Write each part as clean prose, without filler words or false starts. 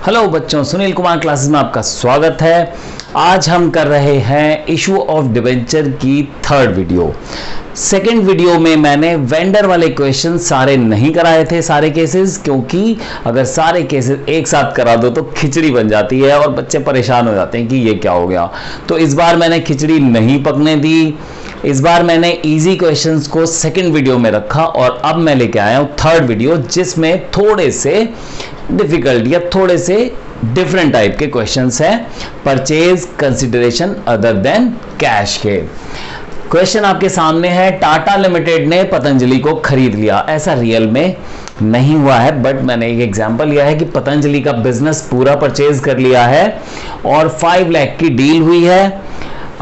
Hello बच्चों, Sunil Kumar classes में आपका स्वागत है। आज हम कर रहे हैं इशू ऑफ डिबेंचर की थर्ड वीडियो। सेकेंड वीडियो में मैंने वेंडर वाले क्वेश्चन सारे नहीं कराए थे, सारे केसेस, क्योंकि अगर सारे केसेस एक साथ करा दो तो खिचड़ी बन जाती है और बच्चे परेशान हो जाते हैं कि ये क्या हो गया। तो इस बार मैंने खिचड़ी नहीं पकने दी। इस बार मैंने इजी क्वेश्चंस को सेकंड वीडियो में रखा और अब मैं लेके आया हूं थर्ड वीडियो, जिसमें थोड़े से डिफिकल्ट या थोड़े से डिफरेंट टाइप के क्वेश्चंस हैं। Purchase consideration other than cash के क्वेश्चन आपके सामने है। टाटा लिमिटेड ने पतंजलि को खरीद लिया। ऐसा रियल में नहीं हुआ है, बट मैंने एक एग्जांपल लिया है कि पतंजलि का बिजनेस पूरा परचेज कर लिया है और 5 लाख की डील हुई है।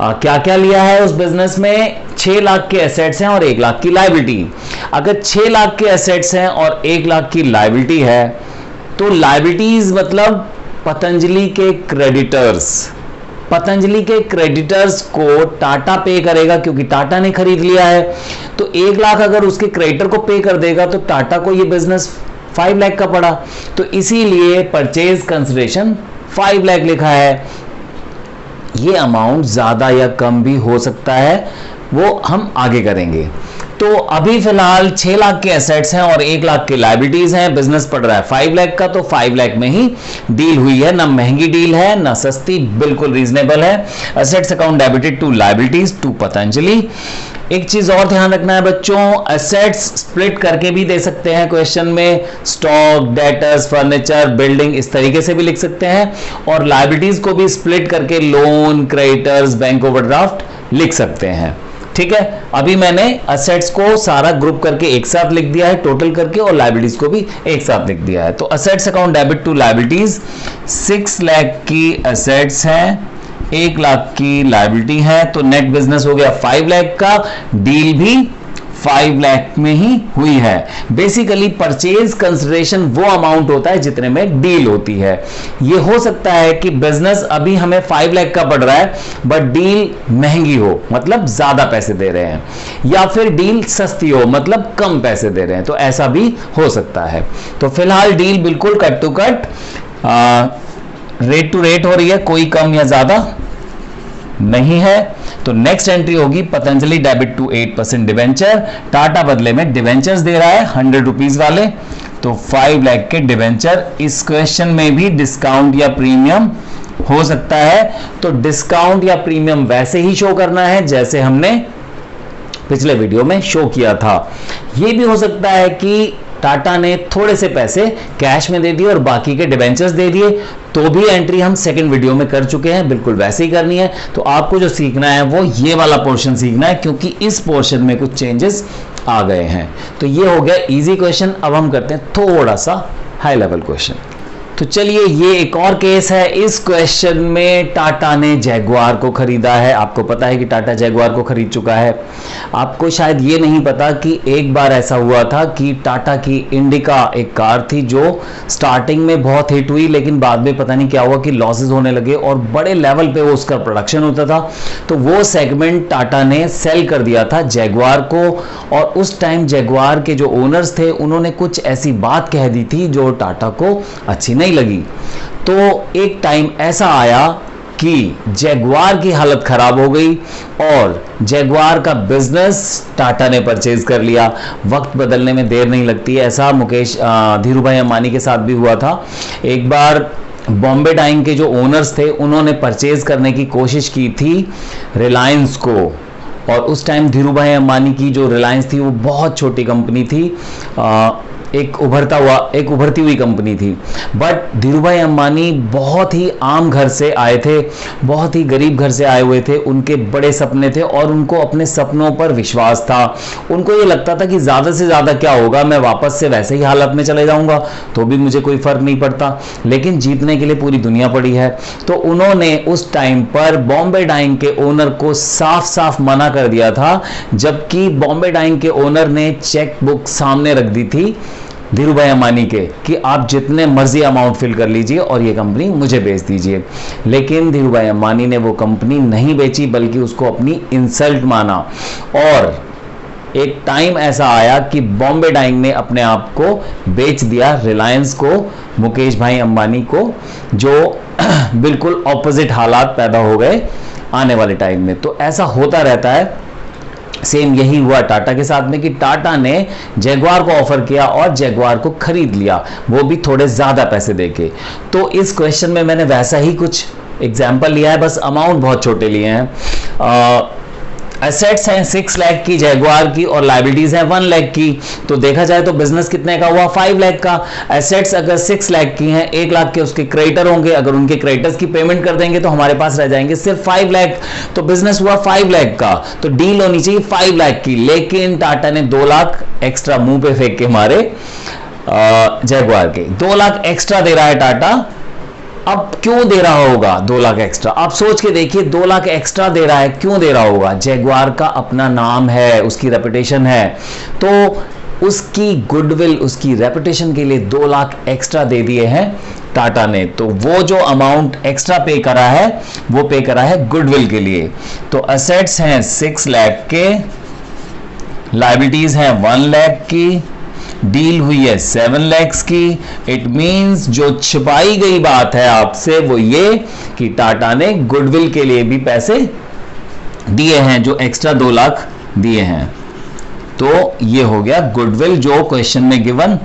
क्या क्या लिया है उस बिजनेस में? 6 लाख के एसेट्स हैं और 1 लाख की लायबिलिटी। अगर 6 लाख के एसेट्स हैं और 1 लाख की लायबिलिटी है तो लायबिलिटीज मतलब पतंजलि के क्रेडिटर्स। पतंजलि के क्रेडिटर्स को टाटा पे करेगा क्योंकि टाटा ने खरीद लिया है। तो 1 लाख अगर उसके क्रेडिटर को पे कर देगा तो टाटा को ये बिजनेस 5 लाख का पड़ा। तो इसीलिए परचेज कंसिडरेशन 5 लाख लिखा है। ये अमाउंट ज्यादा या कम भी हो सकता है, वो हम आगे करेंगे। तो अभी फिलहाल 6 लाख के एसेट्स हैं और 1 लाख की लायबिलिटीज हैं। बिजनेस पड़ रहा है 5 लाख का, तो 5 लाख में ही डील हुई है। ना महंगी डील है ना सस्ती, बिल्कुल रीजनेबल है। Assets account debited to liabilities to Patanjali. एक चीज और ध्यान रखना है बच्चों, एसेट्स स्प्लिट करके भी दे सकते हैं क्वेश्चन में। स्टॉक, डेटर्स, फर्नीचर, बिल्डिंग, इस तरीके से भी लिख सकते हैं। और लायबिलिटीज को भी स्प्लिट करके लोन, क्रेडिटर्स, बैंक ओवरड्राफ्ट लिख सकते हैं। ठीक है, अभी मैंने एसेट्स को सारा ग्रुप करके एक साथ लिख दिया है टोटल करके, और लायबिलिटीज को भी एक साथ लिख दिया है। तो assets account debit to liabilities 6 lakh की एसेट्स हैं, 1 लाख की लायबिलिटी है, तो नेट बिजनेस हो गया 5 लाख का। डील भी 5 लाख में ही हुई है। बेसिकली परचेज कंसिडरेशन वो अमाउंट होता है जितने में डील होती है। ये हो सकता है कि बिजनेस अभी हमें 5 लाख का पड़ रहा है बट डील महंगी हो, मतलब ज्यादा पैसे दे रहे हैं, या फिर डील सस्ती हो मतलब कम पैसे दे रहे हैं, तो ऐसा भी हो सकता है। तो फिलहाल डील बिल्कुल cut to cut rate to rate हो रही है, कोई कम या ज्यादा नहीं है। तो नेक्स्ट एंट्री होगी पतंजलि डेबिट टू 8% डिवेंचर। टाटा बदले में डिवेंचर्स दे रहा है 100 रुपीज वाले, तो 5 लाख के डिवेंचर। इस क्वेश्चन में भी डिस्काउंट या प्रीमियम हो सकता है, तो डिस्काउंट या प्रीमियम वैसे ही शो करना है जैसे हमने पिछले वीडियो में शो किया था। यह भी हो सकता है कि टाटा ने थोड़े से पैसे कैश में दे दिए और बाकी के डिवेंचर्स दे दिए, तो भी एंट्री हम सेकंड वीडियो में कर चुके हैं, बिल्कुल वैसे ही करनी है। तो आपको जो सीखना है वो ये वाला पोर्शन सीखना है, क्योंकि इस पोर्शन में कुछ चेंजेस आ गए हैं। तो ये हो गया इजी क्वेश्चन। अब हम करते हैं थोड़ा सा हाई लेवल क्वेश्चन। तो चलिए, ये एक और केस है। इस क्वेश्चन में टाटा ने जैगुआर को खरीदा है। आपको पता है कि टाटा जैगुआर को खरीद चुका है। आपको शायद ये नहीं पता कि एक बार ऐसा हुआ था कि टाटा की इंडिका एक कार थी जो स्टार्टिंग में बहुत हिट हुई, लेकिन बाद में पता नहीं क्या हुआ कि लॉसेस होने लगे और बड़े लेवल पे वो उसका प्रोडक्शन होता था। तो वो सेगमेंट टाटा ने सेल कर दिया था जैगुआर को, और उस टाइम जैगुआर के जो ओनर्स थे उन्होंने कुछ ऐसी बात कह दी थी जो टाटा को अच्छी नहीं लगी। तो एक टाइम ऐसा आया कि जैगुआर की हालत खराब हो गई और जैगुआर का बिजनेस टाटा ने परचेज कर लिया। वक्त बदलने में देर नहीं लगती है। ऐसा धीरूभाई अंबानी के साथ भी हुआ था। एक बार बॉम्बे डाइंग के जो ओनर्स थे उन्होंने परचेज करने की कोशिश की थी रिलायंस को, और उस टाइम धीरूभाई अंबानी की जो रिलायंस थी वो बहुत छोटी कंपनी थी, एक उभरती हुई कंपनी थी। बट धीरूभाई अंबानी बहुत ही आम घर से आए थे, बहुत ही गरीब घर से आए हुए थे। उनके बड़े सपने थे और उनको अपने सपनों पर विश्वास था। उनको ये लगता था कि ज़्यादा से ज़्यादा क्या होगा, मैं वापस से वैसे ही हालत में चले जाऊंगा तो भी मुझे कोई फर्क नहीं पड़ता, लेकिन जीतने के लिए पूरी दुनिया पड़ी है। तो उन्होंने उस टाइम पर बॉम्बे डाइंग के ओनर को साफ साफ मना कर दिया था, जबकि बॉम्बे डाइंग के ओनर ने चेक बुक सामने रख दी थी धीरूभाई अंबानी के कि आप जितने मर्जी अमाउंट फिल कर लीजिए और ये कंपनी मुझे बेच दीजिए। लेकिन धीरूभाई अंबानी ने वो कंपनी नहीं बेची, बल्कि उसको अपनी इंसल्ट माना और एक टाइम ऐसा आया कि बॉम्बे डाइंग ने अपने आप को बेच दिया रिलायंस को, मुकेश भाई अंबानी को, जो बिल्कुल ऑपोजिट हालात पैदा हो गए आने वाले टाइम में। तो ऐसा होता रहता है। सेम यही हुआ टाटा के साथ में कि टाटा ने जैगवार को ऑफर किया और जैगवार को खरीद लिया, वो भी थोड़े ज्यादा पैसे देके। तो इस क्वेश्चन में मैंने वैसा ही कुछ एग्जाम्पल लिया है, बस अमाउंट बहुत छोटे लिए हैं। एसेट्स हैं 6 लाख की जैगवार की और लायबिलिटीज हैं 1 लाख की। तो देखा जाए तो बिजनेस कितने का हुआ, 5 लाख का। एसेट्स अगर 6 लाख की हैं, 1 लाख के उसके क्रेडिटर होंगे, अगर उनके क्रेडिटर्स की पेमेंट कर देंगे तो हमारे पास रह जाएंगे सिर्फ 5 लाख। तो बिजनेस हुआ 5 लाख का, तो डील होनी चाहिए 5 लाख की, लेकिन टाटा ने 2 लाख एक्स्ट्रा मुंह पे फेंक के मारे जैगवार के। 2 लाख एक्स्ट्रा दे रहा है टाटा। अब क्यों दे रहा होगा 2 लाख एक्स्ट्रा? आप सोच के देखिए, 2 लाख एक्स्ट्रा दे रहा है, क्यों दे रहा होगा? जैगवार का अपना नाम है, उसकी रेपुटेशन है, तो उसकी गुडविल, उसकी रेपुटेशन के लिए 2 लाख एक्स्ट्रा दे दिए हैं टाटा ने। तो वो जो अमाउंट एक्स्ट्रा पे करा है वो पे करा है गुडविल के लिए। तो एसेट्स हैं 6 लाख के, लायबिलिटीज हैं 1 लाख की, डील हुई है 7 लाख की। इट मींस जो छिपाई गई बात है आपसे वो ये कि टाटा ने गुडविल के लिए भी पैसे दिए हैं, जो एक्स्ट्रा 2 लाख दिए हैं। तो ये हो गया गुडविल, जो क्वेश्चन में गिवन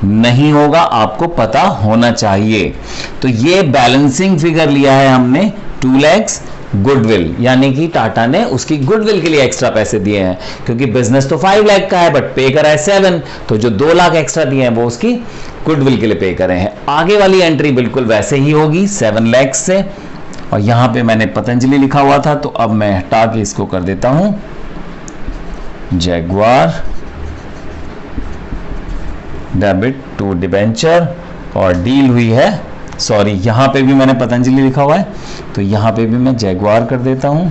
नहीं होगा, आपको पता होना चाहिए। तो ये बैलेंसिंग फिगर लिया है हमने 2 लाख गुडविल, यानी कि टाटा ने उसकी गुडविल के लिए एक्स्ट्रा पैसे दिए हैं, क्योंकि बिजनेस तो 5 लाख का है बट पे करा है 7, तो जो 2 लाख एक्स्ट्रा दिए हैं वो उसकी गुडविल के लिए पे करे हैं। आगे वाली एंट्री बिल्कुल वैसे ही होगी 7 लाख से, और यहां पे मैंने पतंजलि लिखा हुआ था, तो अब मैं हटा के इसको कर देता हूं जैगवार डेबिट टू डिबेंचर, और डील हुई है, सॉरी यहां पे भी मैंने पतंजलि लिखा हुआ है तो यहां पे भी मैं जैगवार कर देता हूं।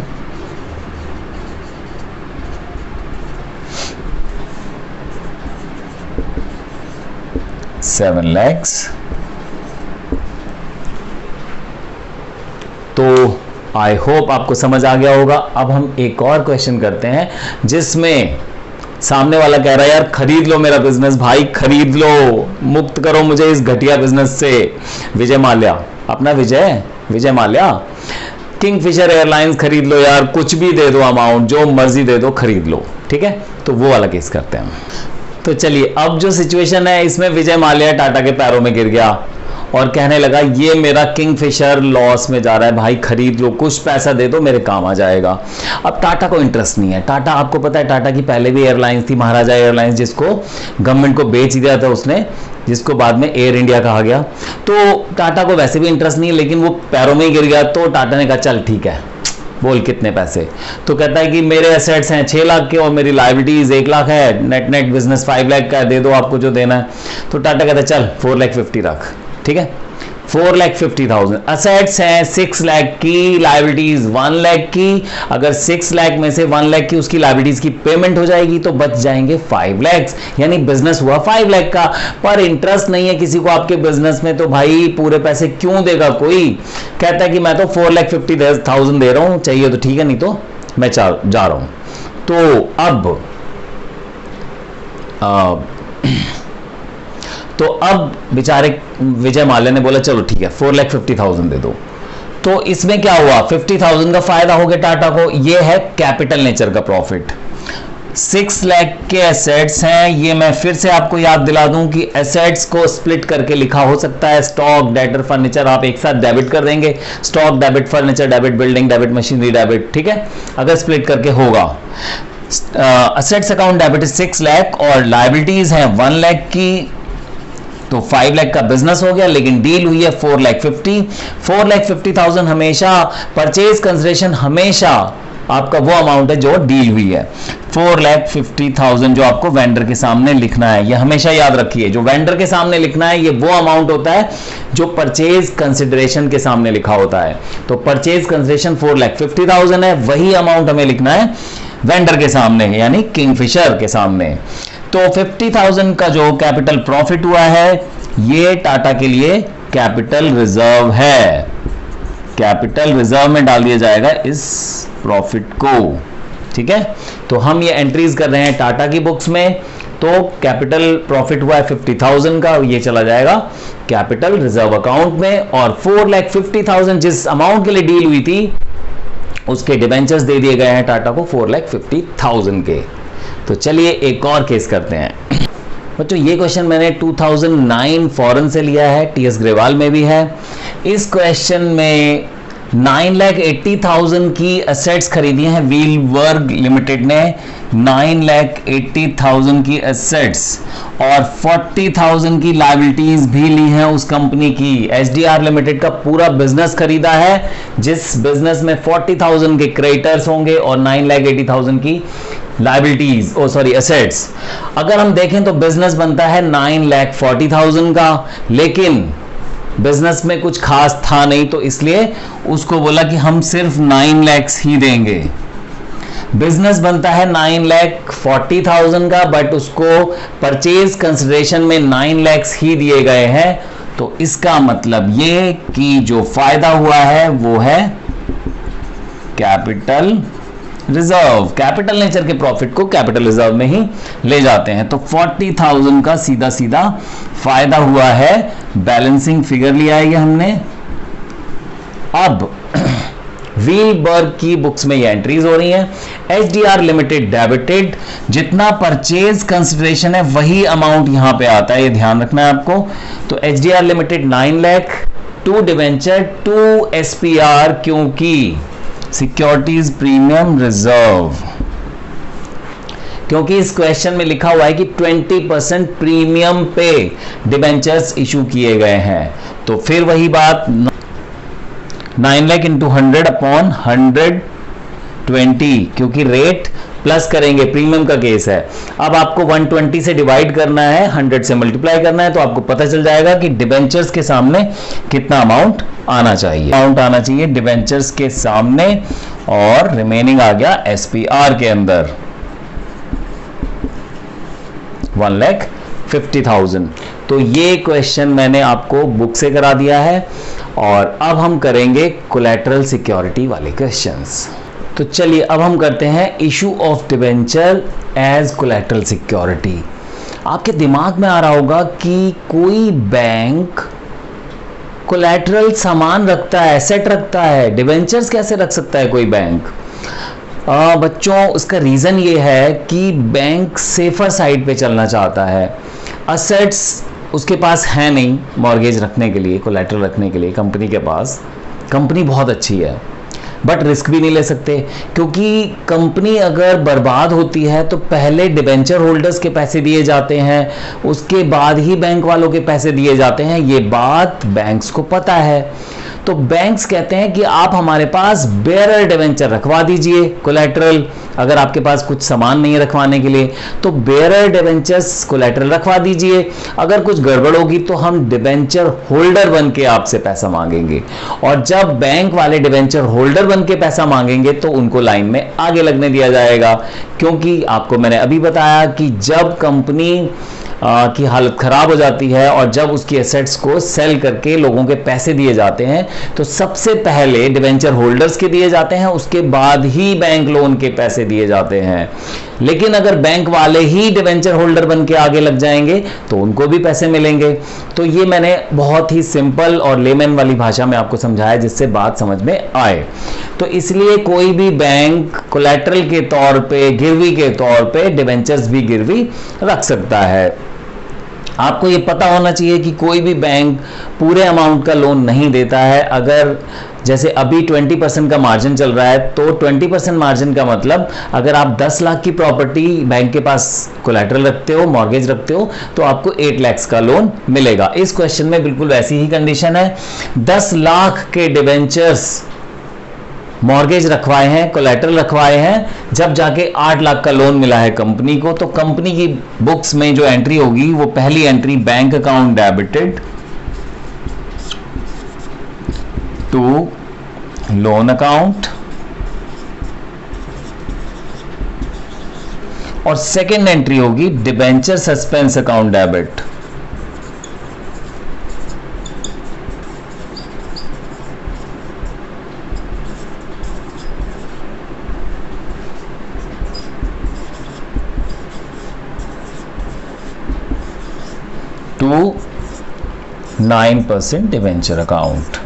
$7 लाख। तो आई होप आपको समझ आ गया होगा। अब हम एक और क्वेश्चन करते हैं जिसमें सामने वाला कह रहा है यार खरीद लो मेरा बिजनेस, भाई खरीद लो, मुक्त करो मुझे इस घटिया बिजनेस से। विजय माल्या, अपना विजय माल्या, किंगफिशर एयरलाइंस खरीद लो यार, कुछ भी दे दो अमाउंट, जो मर्जी दे दो, खरीद लो, ठीक है। तो वो वाला केस करते हैं। तो चलिए, अब जो सिचुएशन है इसमें विजय माल्या टाटा के पैरों में गिर गया और कहने लगा ये मेरा किंगफिशर लॉस में जा रहा है, भाई खरीद लो, कुछ पैसा दे दो, मेरे काम आ जाएगा। अब टाटा को इंटरेस्ट नहीं है। टाटा, आपको पता है टाटा की पहले भी एयरलाइंस थी, महाराजा एयरलाइंस, जिसको गवर्नमेंट को बेच दिया था उसने, जिसको बाद में एयर इंडिया कहा गया। तो टाटा को वैसे भी इंटरेस्ट नहीं है, लेकिन वो पैरों में ही गिर गया, तो टाटा ने कहा चल ठीक है, बोल कितने पैसे। तो कहता है कि मेरे एसेट्स हैं 6 लाख के और मेरी लायबिलिटीज 1 लाख है, नेट बिजनेस 5 लाख का है, दे दो आपको जो देना है। तो टाटा कहता है चल 4,50,000 रख, ठीक है, 4,50,000। असेट्स हैं 6 लाख की, लायबिलिटीज 1 लाख की। अगर 6 लाख में से 1 लाख की उसकी लायबिलिटीज की पेमेंट हो जाएगी तो बच जाएंगे 5 लाख, यानी बिजनेस हुआ 5 लाख का। पर इंटरेस्ट नहीं है किसी को आपके बिजनेस में, तो भाई पूरे पैसे क्यों देगा कोई? कहता है कि मैं तो 4,50,000 दे रहा हूं, चाहिए तो ठीक है, नहीं तो मैं जा रहा हूं। तो अब बेचारे विजय माल्या ने बोला चलो ठीक है 4,50,000 दे दो। तो इसमें क्या हुआ, 50,000 का फायदा हो गया टाटा को। ये है कैपिटल नेचर का प्रॉफिट। 6 लाख के एसेट्स हैं, ये मैं फिर से आपको याद दिला दूं कि एसेट्स को स्प्लिट करके लिखा हो सकता है, स्टॉक, डेटर, फर्नीचर, आप एक साथ डेबिट कर देंगे, stock debit, furniture debit, building debit, machinery debit, ठीक है, अगर स्प्लिट करके होगा। एसेट्स अकाउंट डेबिट 6 लाख और लायबिलिटीज हैं 1 लाख की, तो 5 लाख का बिजनेस हो गया, लेकिन डील हुई है 4,50,000 हमेशा परचेज कंसिडरेशन, हमेशा आपका वो अमाउंट है जो डील हुई है। 4,50,000 जो आपको वेंडर के सामने लिखना है, ये हमेशा याद रखिए, जो वेंडर के सामने लिखना है ये वो अमाउंट होता है जो परचेज कंसिडरेशन के सामने लिखा होता है। तो परचेज कंसिडरेशन 4,50,000 है, वही अमाउंट हमें लिखना है वेंडर के सामने, यानी किंगफिशर के सामने। तो 50,000 का जो कैपिटल प्रॉफिट हुआ है ये टाटा के लिए कैपिटल रिजर्व है, कैपिटल रिजर्व में डाल दिया जाएगा इस प्रॉफिट को, ठीक है, तो हम ये एंट्रीज कर रहे हैं टाटा की बुक्स में। तो कैपिटल प्रॉफिट हुआ है 50,000 का, ये चला जाएगा कैपिटल रिजर्व अकाउंट में। और 4,50,000 जिस अमाउंट के लिए डील हुई थी उसके डिबेंचर्स दे दिए गए हैं टाटा को 4,50,000 के। तो चलिए एक और केस करते हैं बच्चों। ये क्वेश्चन मैंने 2009 फॉरेन से लिया है, टीएस ग्रेवाल में भी है। इस क्वेश्चन में 9,80,000 की एसेट्स खरीदी हैं व्हील वर्ग लिमिटेड ने, 9,80,000 की एसेट्स और 40,000 की लायबिलिटीज भी ली हैं उस कंपनी की। एचडीआर लिमिटेड का पूरा बिजनेस खरीदा है जिस बिजनेस में 40,000 के क्रेडिटर्स होंगे और 9,80,000 की लायबिलिटीज एसेट्स। अगर हम देखें तो बिजनेस बनता है 9,40,000 का, लेकिन बिजनेस में कुछ खास था नहीं तो इसलिए उसको बोला कि हम सिर्फ 9 लाख ही देंगे। बिजनेस बनता है 9,40,000 का, बट उसको परचेज कंसिडरेशन में 9 लाख ही दिए गए हैं। तो इसका मतलब ये कि जो फायदा हुआ है वो है कैपिटल रिजर्व। कैपिटल नेचर के प्रॉफिट को कैपिटल रिजर्व में ही ले जाते हैं। तो 40,000 का सीधा सीधा फायदा हुआ है, बैलेंसिंग फिगर लिया है ये हमने। अब व्हीलबर्ग की बुक्स में ये एंट्रीज हो रही हैं। एचडीआर लिमिटेड डेबिटेड, जितना परचेज कंसिडरेशन है वही अमाउंट यहां पे आता है, ये ध्यान रखना है आपको। तो HDR limited 9 lakh, 2 debenture, 2 SPR, क्योंकि सिक्योरिटीज प्रीमियम रिजर्व, क्योंकि इस क्वेश्चन में लिखा हुआ है कि 20% प्रीमियम पे डिबेंचर्स इशू किए गए हैं। तो फिर वही बात, 9 लाख इंटू 100 अपॉन 120, क्योंकि रेट प्लस करेंगे, प्रीमियम का केस है। अब आपको 120 से डिवाइड करना है, 100 से मल्टीप्लाई करना है, तो आपको पता चल जाएगा कि डिबेंचर्स के सामने कितना अमाउंट आना चाहिए। अमाउंट आना चाहिए डिबेंचर्स के सामने और रिमेनिंग आ गया एसपीआर के अंदर 1,50,000। तो ये क्वेश्चन मैंने आपको बुक से करा दिया है। और अब हम करेंगे कोलैटरल सिक्योरिटी वाले क्वेश्चंस। तो चलिए अब हम करते हैं issue of debenture as collateral security. आपके दिमाग में आ रहा होगा कि कोई बैंक कोलैटरल सामान रखता है, एसेट रखता है, डिबेंचर्स कैसे रख सकता है कोई बैंक? बच्चों उसका रीजन ये है कि बैंक सेफर साइड पे चलना चाहता है। असेट्स उसके पास है नहीं मॉर्गेज रखने के लिए, कोलैटरल रखने के लिए कंपनी के पास। कंपनी बहुत अच्छी है बट रिस्क भी नहीं ले सकते, क्योंकि कंपनी अगर बर्बाद होती है तो पहले डिबेंचर होल्डर्स के पैसे दिए जाते हैं, उसके बाद ही बैंक वालों के पैसे दिए जाते हैं। ये बात बैंक्स को पता है। तो बैंक्स कहते हैं कि आप हमारे पास बेयरर डिबेंचर रखवा दीजिए कोलैटरल। अगर आपके पास कुछ सामान नहीं है रखवाने के लिए तो बेयरर डिबेंचर्स कोलैटरल रखवा दीजिए। अगर कुछ गड़बड़ होगी तो हम डिबेंचर होल्डर बन के आपसे पैसा मांगेंगे, और जब बैंक वाले डिबेंचर होल्डर बन के पैसा मांगेंगे तो उनको लाइन में आगे लगने दिया जाएगा। क्योंकि आपको मैंने अभी बताया कि जब कंपनी की हालत खराब हो जाती है और जब उसकी एसेट्स को सेल करके लोगों के पैसे दिए जाते हैं तो सबसे पहले डिबेंचर होल्डर्स के दिए जाते हैं, उसके बाद ही बैंक लोन के पैसे दिए जाते हैं। लेकिन अगर बैंक वाले ही डिबेंचर होल्डर बन के आगे लग जाएंगे तो उनको भी पैसे मिलेंगे। तो ये मैंने बहुत ही सिंपल और लेमन वाली भाषा में आपको समझाया जिससे बात समझ में आए। तो इसलिए कोई भी बैंक कोलैटरल के तौर पे, गिरवी के तौर पे डिबेंचर्स भी गिरवी रख सकता है। आपको ये पता होना चाहिए कि कोई भी बैंक पूरे अमाउंट का लोन नहीं देता है। अगर जैसे अभी 20% का मार्जिन चल रहा है तो 20% मार्जिन का मतलब अगर आप 10 लाख की प्रॉपर्टी बैंक के पास कोलैटरल रखते हो, मॉर्गेज रखते हो, तो आपको 8 लाख का लोन मिलेगा। इस क्वेश्चन में बिल्कुल वैसी ही कंडीशन है। 10 लाख के डिबेंचर्स मॉर्गेज रखवाए हैं, कोलैटरल रखवाए हैं, जब जाके 8 लाख का लोन मिला है कंपनी को, तो कंपनी की बुक्स में जो एंट्री होगी वो पहली entry bank account debited to loan account, और सेकेंड एंट्री होगी debenture suspense account debit. 9% debenture account.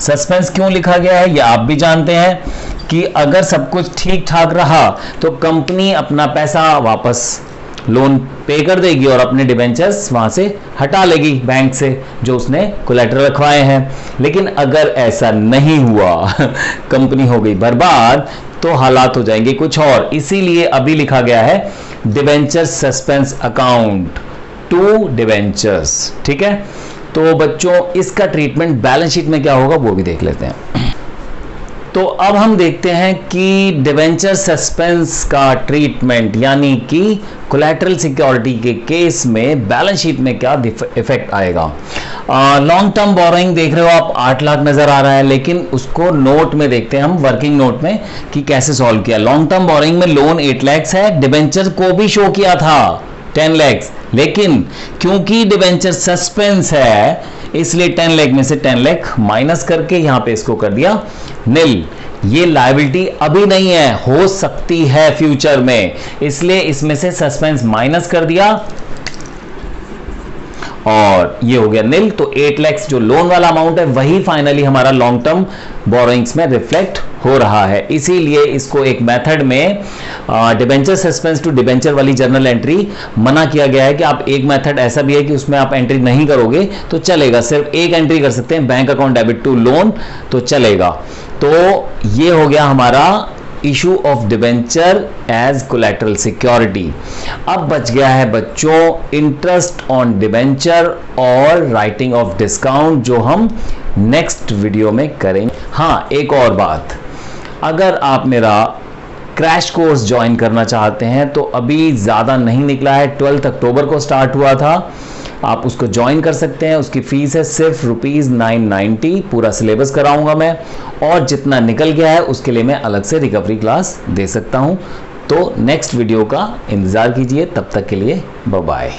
Suspense क्यों लिखा गया है ये आप भी जानते हैं कि अगर सब कुछ ठीक ठाक रहा तो कंपनी अपना पैसा वापस लोन पे कर देगी और अपने डिबेंचर्स वहां से हटा लेगी बैंक से जो उसने कोलैटरल रखवाए हैं। लेकिन अगर ऐसा नहीं हुआ कंपनी हो गई बर्बाद, तो हालात हो जाएंगे कुछ और। इसीलिए अभी लिखा गया है debenture suspense account to debentures. ठीक है, तो बच्चों इसका ट्रीटमेंट बैलेंस शीट में क्या होगा वो भी देख लेते हैं। तो अब हम देखते हैं कि डिवेंचर सस्पेंस का ट्रीटमेंट यानी कि कोलैटरल सिक्योरिटी के केस में बैलेंस शीट में क्या इफेक्ट आएगा। लॉन्ग टर्म बोरोइंग देख रहे हो आप 8 लाख नजर आ रहा है, लेकिन उसको नोट में देखते हैं हम, वर्किंग नोट में कि कैसे सॉल्व किया। लॉन्ग टर्म बोरोइंग में लोन 8 लाख है, डिवेंचर को भी शो किया था 10 लाख, लेकिन क्योंकि डिवेंचर सस्पेंस है इसलिए 10 लाख में से 10 लाख माइनस करके यहां पे इसको कर दिया नील। ये लायबिलिटी अभी नहीं है, हो सकती है फ्यूचर में, इसलिए इसमें से सस्पेंस माइनस कर दिया और ये हो गया नील। तो 8 लाख जो लोन वाला अमाउंट है वही फाइनली हमारा लॉन्ग टर्म बोरोइंग्स में रिफ्लेक्ट हो रहा है। इसीलिए इसको एक मेथड में डिबेंचर सस्पेंस टू डिबेंचर वाली जर्नल एंट्री मना किया गया है कि आप एक मेथड ऐसा भी है कि उसमें आप एंट्री नहीं करोगे तो चलेगा, सिर्फ एक एंट्री कर सकते हैं, bank account debit to loan, तो चलेगा। तो ये हो गया हमारा issue of debenture as collateral security. अब बच गया है बच्चों इंटरेस्ट ऑन डिबेंचर और राइटिंग ऑफ डिस्काउंट, जो हम नेक्स्ट वीडियो में करेंगे। हाँ, एक और बात, अगर आप मेरा क्रैश कोर्स ज्वाइन करना चाहते हैं तो अभी ज़्यादा नहीं निकला है, 12 अक्टूबर को स्टार्ट हुआ था, आप उसको ज्वाइन कर सकते हैं। उसकी फीस है सिर्फ ₹990, पूरा सिलेबस कराऊंगा मैं, और जितना निकल गया है उसके लिए मैं अलग से रिकवरी क्लास दे सकता हूं। तो नेक्स्ट वीडियो का इंतज़ार कीजिए, तब तक के लिए बाय बाय।